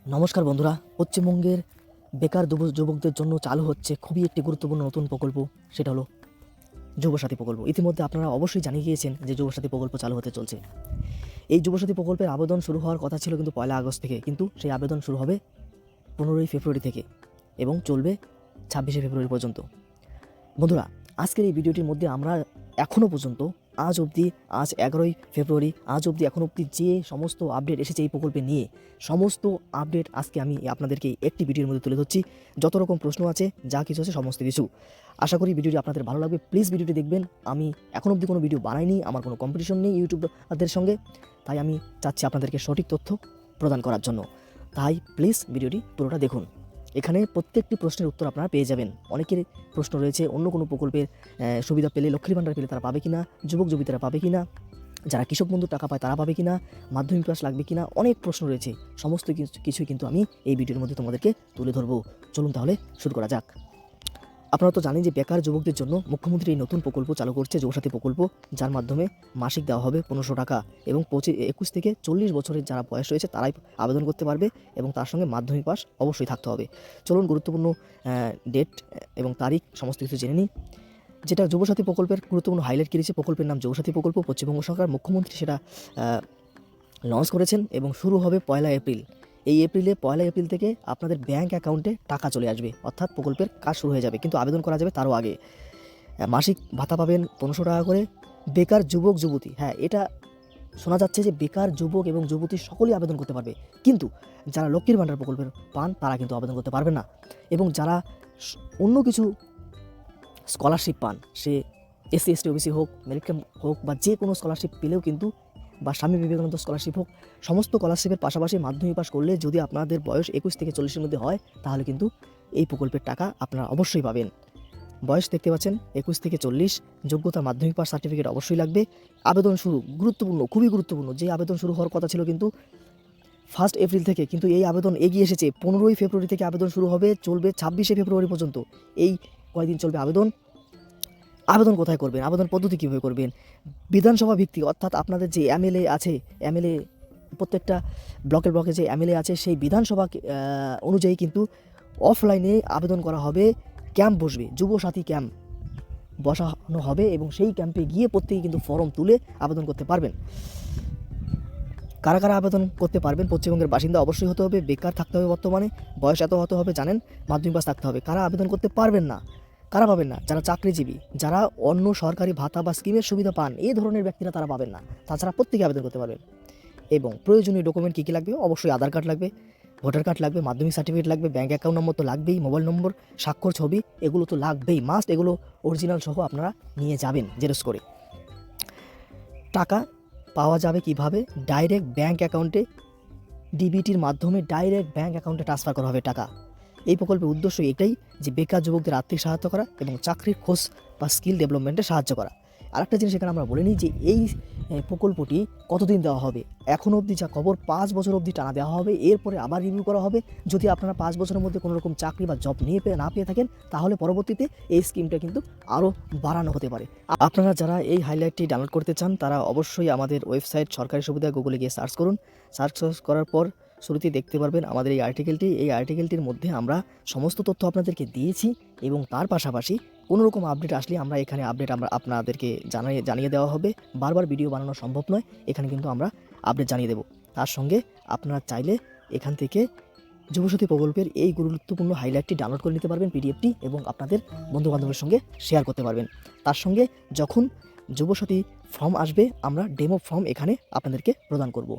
নমস্কার বন্ধুরা, পশ্চিমবঙ্গের বেকার যুবকদের জন্য চালু হচ্ছে খুবই একটি গুরুত্বপূর্ণ নতুন প্রকল্প। সেটা হলো যুবসাথী প্রকল্প। ইতিমধ্যে আপনারা অবশ্যই জানিয়ে গিয়েছেন যে যুবসাথী প্রকল্প চালু হতে চলছে। এই যুবসাথী প্রকল্পের আবেদন শুরু হওয়ার কথা ছিল কিন্তু 1 আগস্ট থেকে, কিন্তু সেই আবেদন শুরু হবে 15 ফেব্রুয়ারি থেকে এবং চলবে 26 ফেব্রুয়ারি পর্যন্ত। বন্ধুরা, আজকের এই ভিডিওটির মধ্যে আমরা এখনও পর্যন্ত আজ 11 ফেব্রুয়ারি আজ অবধি এখন অবধি যে সমস্ত আপডেট এসেছে এই প্রকল্পে নিয়ে, সমস্ত আপডেট আজকে আমি আপনাদেরকে একটি ভিডিওর মধ্যে তুলে ধরছি। যত রকম প্রশ্ন আছে, যা কিছু আছে, সমস্ত কিছু। আশা করি ভিডিওটি আপনাদের ভালো লাগবে। প্লিজ ভিডিওটি দেখবেন। আমি এখন অবধি কোনো ভিডিও বানাইনি, আমার কোনো কম্পিটিশন নেই ইউটিউবারদের সঙ্গে, তাই আমি চাচ্ছি আপনাদেরকে সঠিক তথ্য প্রদান করার জন্য। তাই প্লিজ ভিডিওটি পুরোটা দেখুন। এখানে প্রত্যেকটি প্রশ্নের উত্তর আপনারা পেয়ে যাবেন। অনেকের প্রশ্ন রয়েছে অন্য কোনো প্রকল্পের সুবিধা পেলে, লক্ষ্মীর ভাণ্ডার পেলে তারা পাবে কিনা, যুবক যুবতীরা পাবে কিনা, যারা কৃষক বন্ধু টাকা পায় তারা পাবে কিনা, মাধ্যমিক পাস লাগবে কিনা, অনেক প্রশ্ন রয়েছে। সমস্ত কিছুই কিন্তু আমি এই ভিডিওর মধ্যে তোমাদেরকে তুলে ধরবো। চলুন তাহলে শুরু করা যাক। আপনারা তো জানেন যে বেকার যুবকদের জন্য মুখ্যমন্ত্রী এই নতুন প্রকল্প চালু করছে, যুবসাথী প্রকল্প, যার মাধ্যমে মাসিক দেওয়া হবে 1500 টাকা এবং 21 থেকে 40 বছরের যারা বয়স রয়েছে তারাই আবেদন করতে পারবে এবং তার সঙ্গে মাধ্যমিক পাস অবশ্যই থাকতে হবে। চলুন গুরুত্বপূর্ণ ডেট এবং তারিখ সমস্ত কিছু জেনে নিই। যেটা যুবসাথী প্রকল্পের গুরুত্বপূর্ণ হাইলাইট করেছে, প্রকল্পের নাম যুবসাথী প্রকল্প। পশ্চিমবঙ্গ সরকার মুখ্যমন্ত্রী সেটা লঞ্চ করেছেন এবং শুরু হবে 1 এপ্রিল। এই এপ্রিলে 1 এপ্রিল থেকে আপনাদের ব্যাঙ্ক অ্যাকাউন্টে টাকা চলে আসবে, অর্থাৎ প্রকল্পের কাজ শুরু হয়ে যাবে, কিন্তু আবেদন করা যাবে তারও আগে। মাসিক ভাতা পাবেন 1500 টাকা করে। বেকার যুবক যুবতী, হ্যাঁ, এটা শোনা যাচ্ছে যে বেকার যুবক এবং যুবতী সকলেই আবেদন করতে পারবে, কিন্তু যারা লক্ষ্মীর ভাণ্ডার প্রকল্পের পান তারা কিন্তু আবেদন করতে পারবে না। এবং যারা অন্য কিছু স্কলারশিপ পান, সে এসসি এসটি ওবিসি হোক, মেরিট ক্যাম্প হোক, বা যে কোনো স্কলারশিপ পেলেও কিন্তু, বা স্বামী বিবেকানন্দ স্কলারশিপ হোক, সমস্ত স্কলারশিপের পাশাপাশি মাধ্যমিক পাস করলে যদি আপনাদের বয়স 21 থেকে 40-এর মধ্যে হয়, তাহলে কিন্তু এই প্রকল্পের টাকা আপনারা অবশ্যই পাবেন। বয়স দেখতে পাচ্ছেন 21 থেকে 40, যোগ্যতা মাধ্যমিক পাস সার্টিফিকেট অবশ্যই লাগবে। আবেদন শুরু গুরুত্বপূর্ণ, খুবই গুরুত্বপূর্ণ, যে আবেদন শুরু হওয়ার কথা ছিল কিন্তু 1 এপ্রিল থেকে, কিন্তু এই আবেদন এগিয়ে এসেছে। 15 ফেব্রুয়ারি থেকে আবেদন শুরু হবে, চলবে 26 ফেব্রুয়ারি পর্যন্ত। এই কয়দিন চলবে আবেদন। আবেদন কোথায় করবেন, আবেদন পদ্ধতি কীভাবে করবেন? বিধানসভা ভিত্তিক, অর্থাৎ আপনাদের যে এমএলএ আছে, এমএলএ প্রত্যেকটা ব্লকে যে এমএলএ আছে সেই বিধানসভা অনুযায়ী কিন্তু অফলাইনে আবেদন করা হবে। ক্যাম্প বসবে, যুবসাথী ক্যাম্প বসানো হবে এবং সেই ক্যাম্পে গিয়ে প্রত্যেকে কিন্তু ফর্ম তুলে আবেদন করতে পারবেন। কারা কারা আবেদন করতে পারবেন? পশ্চিমবঙ্গের বাসিন্দা অবশ্যই হতে হবে, বেকার থাকতে হবে, বর্তমানে বয়স এত হতে হবে, জানেন, মাধ্যমিক পাস থাকতে হবে। কারা আবেদন করতে পারবেন না, কারা পাবেন না? যারা চাকরিজীবী, যারা অন্য সরকারি ভাতা বা স্কিমের সুবিধা পান, এই ধরনের ব্যক্তিরা তারা পাবেন না। তাছাড়া প্রত্যেকে আবেদন করতে পারবেন। এবং প্রয়োজনীয় ডকুমেন্ট কী কী লাগবে? অবশ্যই আধার কার্ড লাগবে, ভোটার কার্ড লাগবে, মাধ্যমিক সার্টিফিকেট লাগবে, ব্যাঙ্ক অ্যাকাউন্ট নম্বর তো লাগবেই, মোবাইল নম্বর, স্বাক্ষর, ছবি, এগুলো তো লাগবেই, মাস্ট। এগুলো অরিজিনাল সহ আপনারা নিয়ে যাবেন জেরক্স করে। টাকা পাওয়া যাবে কিভাবে? ডাইরেক্ট ব্যাঙ্ক অ্যাকাউন্টে, ডিবিটির মাধ্যমে ডাইরেক্ট ব্যাঙ্ক অ্যাকাউন্টে ট্রান্সফার করা হবে টাকা। এই প্রকল্পের উদ্দেশ্য এটাই যে বেকার যুবকদের আর্থিক সহায়তা করা এবং চাকরির খোঁজ বা স্কিল ডেভেলপমেন্টে সাহায্য করা। আরেকটা জিনিস এখানে আমরা বলে নিই যে এই প্রকল্পটি কতদিন দেওয়া হবে। এখন অবধি যা খবর, 5 বছর অবধি টানা দেওয়া হবে, এরপরে আবার রিভিউ করা হবে। যদি আপনারা 5 বছরের মধ্যে কোনো রকম চাকরি বা জব না পেয়ে থাকেন, তাহলে পরবর্তীতে এই স্কিমটা কিন্তু আরও বাড়ানো হতে পারে। আপনারা যারা এই হাইলাইটটি ডাউনলোড করতে চান তারা অবশ্যই আমাদের ওয়েবসাইট সরকারি সুবিধা গুগলে গিয়ে সার্চ করুন। সার্চ করার পর শুরুতেই দেখতে পারবেন আমাদের এই আর্টিকেলটি। এই আর্টিকেলটির মধ্যে আমরা সমস্ত তথ্য আপনাদেরকে দিয়েছি এবং তার পাশাপাশি কোনো রকম আপডেট আসলে আমরা এখানে আমরা আপনাদেরকে জানিয়ে দেওয়া হবে। বারবার ভিডিও বানানো সম্ভব নয়, এখানে কিন্তু আমরা আপডেট জানিয়ে দেব। তার সঙ্গে আপনারা চাইলে এখান থেকে যুবসাথী প্রকল্পের এই গুরুত্বপূর্ণ হাইলাইটটি ডাউনলোড করে নিতে পারবেন, পিডিএফটি, এবং আপনাদের বন্ধুবান্ধবের সঙ্গে শেয়ার করতে পারবেন। তার সঙ্গে যখন যুবসাথী ফর্ম আসবে, আমরা ডেমো ফর্ম এখানে আপনাদেরকে প্রদান করব।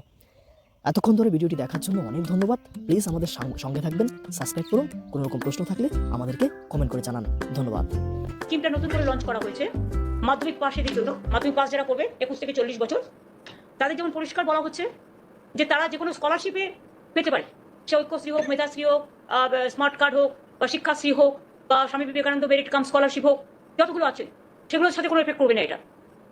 এতক্ষণ ধরে ভিডিওটি দেখার জন্য অনেক ধন্যবাদ। প্লিজ আমাদের সঙ্গে থাকবেন, সাবস্ক্রাইব করুন। কোনো রকম প্রশ্ন থাকলে আমাদেরকে কমেন্ট করে জানান। ধন্যবাদ। স্কিমটা নতুন করে লঞ্চ করা হয়েছে মাধ্যমিক পাশের জন্য। মাধ্যমিক পাস যারা করবে 21 থেকে 40 বছর, তাদের যেমন পরিষ্কার বলা হচ্ছে যে তারা যে কোনো স্কলারশিপে পেতে পারে, সে ঐক্যশ্রী হোক, মেধাশ্রী হোক, স্মার্ট কার্ড হোক, বা শিক্ষাশ্রী হোক, বা Swami Vivekananda merit cum scholarship হোক, যতগুলো আছে সেগুলোর সাথে কোনো এফেক্ট করবে না এটা।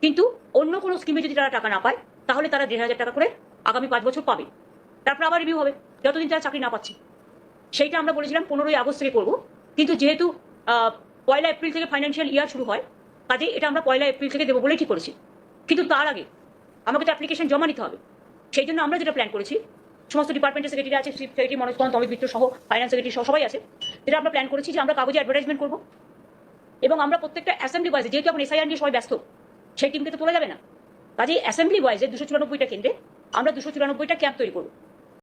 কিন্তু অন্য কোনো স্কিমে যদি তারা টাকা না পায়, তাহলে তারা 1,500 টাকা করে আগামী 5 বছর পাবে। তারপর আবার রিভিউ হবে যতদিন তারা চাকরি না পাচ্ছে। সেইটা আমরা বলেছিলাম 15 আগস্ট থেকে করবো, কিন্তু যেহেতু 1 এপ্রিল থেকে ফাইন্যান্সিয়াল ইয়ার শুরু হয়, কাজেই এটা আমরা 1 এপ্রিল থেকে দেবো বলেই ঠিক করেছি। কিন্তু তার আগে আমাকে তো অ্যাপ্লিকেশন জমা নিতে হবে। সেই জন্য আমরা যেটা প্ল্যান করেছি সমস্ত ডিপার্টমেন্টের সেক্রেটারি আছে, চিফ সেক্রেটারি মনোজ পন্ত, অমিত মিত্র সহ, ফাইন্যান্স সেক্রেটারি সহ সবাই আছে। যেটা আমরা প্ল্যান করেছি যে আমরা কাগজে অ্যাডভার্টাইজমেন্ট করবো এবং আমরা প্রত্যেকটা অ্যাসেম্বলি ওয়াইজে, যেহেতু এখন এসআইআর নিয়ে সবাই ব্যস্ত, সেই টিমকে তো তোলা যাবে না, কাজেই অ্যাসেম্বলি ওয়াইজে 294টা কেন্দ্রে আমরা 294টা ক্যাম্প তৈরি করবো।